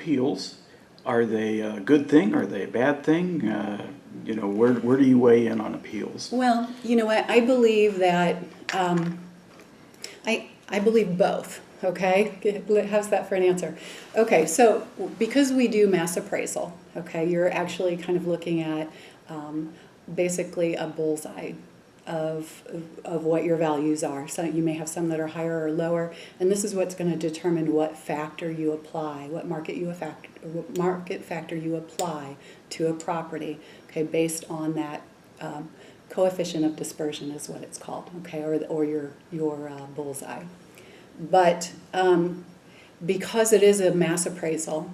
appeals. Are they a good thing? Are they a bad thing? You know, where do you weigh in on appeals? Well, you know what, I believe that, I believe both, okay? How's that for an answer? Okay, so because we do mass appraisal, okay, you're actually kind of looking at basically a bullseye of what your values are. So you may have some that are higher or lower, and this is what's going to determine what factor you apply, what market factor you apply to a property, okay, based on that coefficient of dispersion is what it's called, okay, or your bullseye. But because it is a mass appraisal,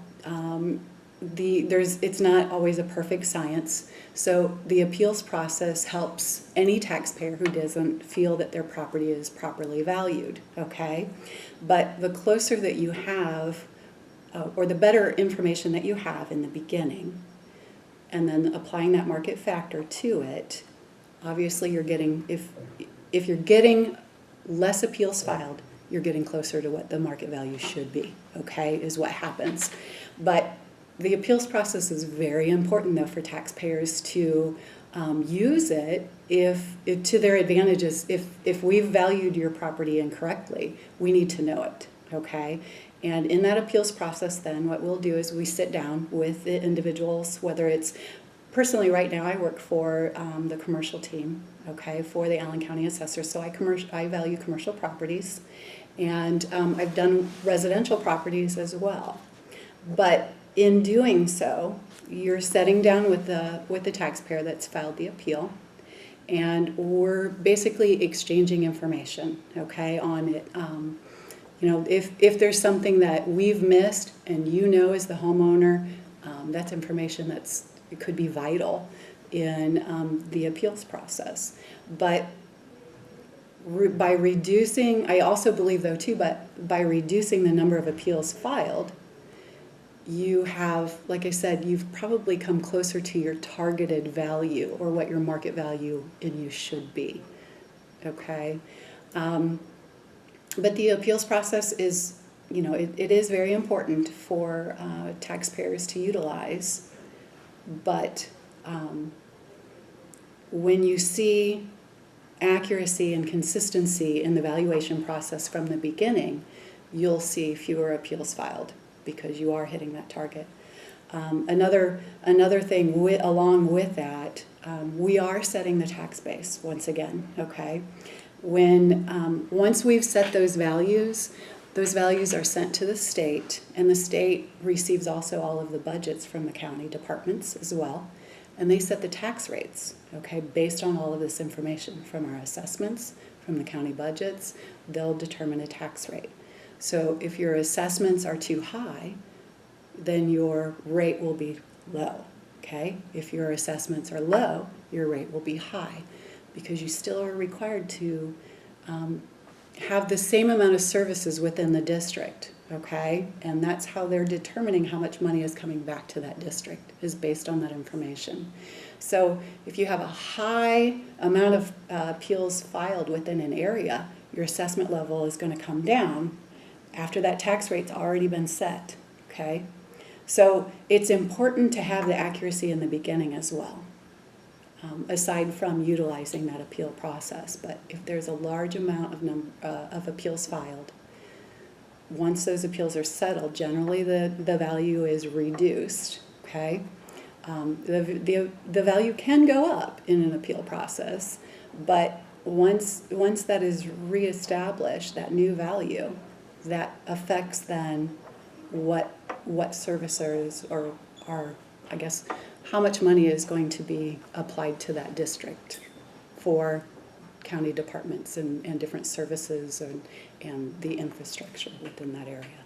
it's not always a perfect science. So the appeals process helps any taxpayer who doesn't feel that their property is properly valued, okay? But the closer that you have, or the better information that you have in the beginning, and then applying that market factor to it, obviously you're getting, if you're getting less appeals filed, you're getting closer to what the market value should be, okay, is what happens. But the appeals process is very important, though, for taxpayers to use it to their advantages. If we've valued your property incorrectly, we need to know it, okay? And in that appeals process, then, what we'll do is we sit down with the individuals, whether it's, personally right now I work for the commercial team, okay, for the Allen County Assessor, so I value commercial properties, and I've done residential properties as well. But in doing so, you're sitting down with the taxpayer that's filed the appeal, and we're basically exchanging information, okay, on it. You know, if there's something that we've missed, and you know as the homeowner, that's information it could be vital in the appeals process. But by reducing, I also believe though too, but by reducing the number of appeals filed, you have, like I said, you've probably come closer to your targeted value or what your market value in use should be, okay? But the appeals process is, you know, it is very important for taxpayers to utilize, but when you see accuracy and consistency in the valuation process from the beginning, you'll see fewer appeals filed, because you are hitting that target. Another thing along with that, we are setting the tax base once again, okay? Once we've set those values are sent to the state, and the state receives also all of the budgets from the county departments as well, and they set the tax rates, okay, based on all of this information from our assessments, from the county budgets. They'll determine a tax rate. So if your assessments are too high, then your rate will be low, okay? If your assessments are low, your rate will be high, because you still are required to have the same amount of services within the district, okay? And that's how they're determining how much money is coming back to that district, is based on that information. So if you have a high amount of appeals filed within an area, your assessment level is going to come down after that tax rate's already been set, okay? So it's important to have the accuracy in the beginning as well, aside from utilizing that appeal process. But if there's a large amount of appeals filed, once those appeals are settled, generally the value is reduced, okay? The value can go up in an appeal process, but once that is reestablished, that new value, that affects then what servicers are, I guess, how much money is going to be applied to that district for county departments and different services and the infrastructure within that area.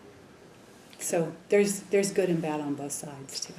So there's good and bad on both sides to it.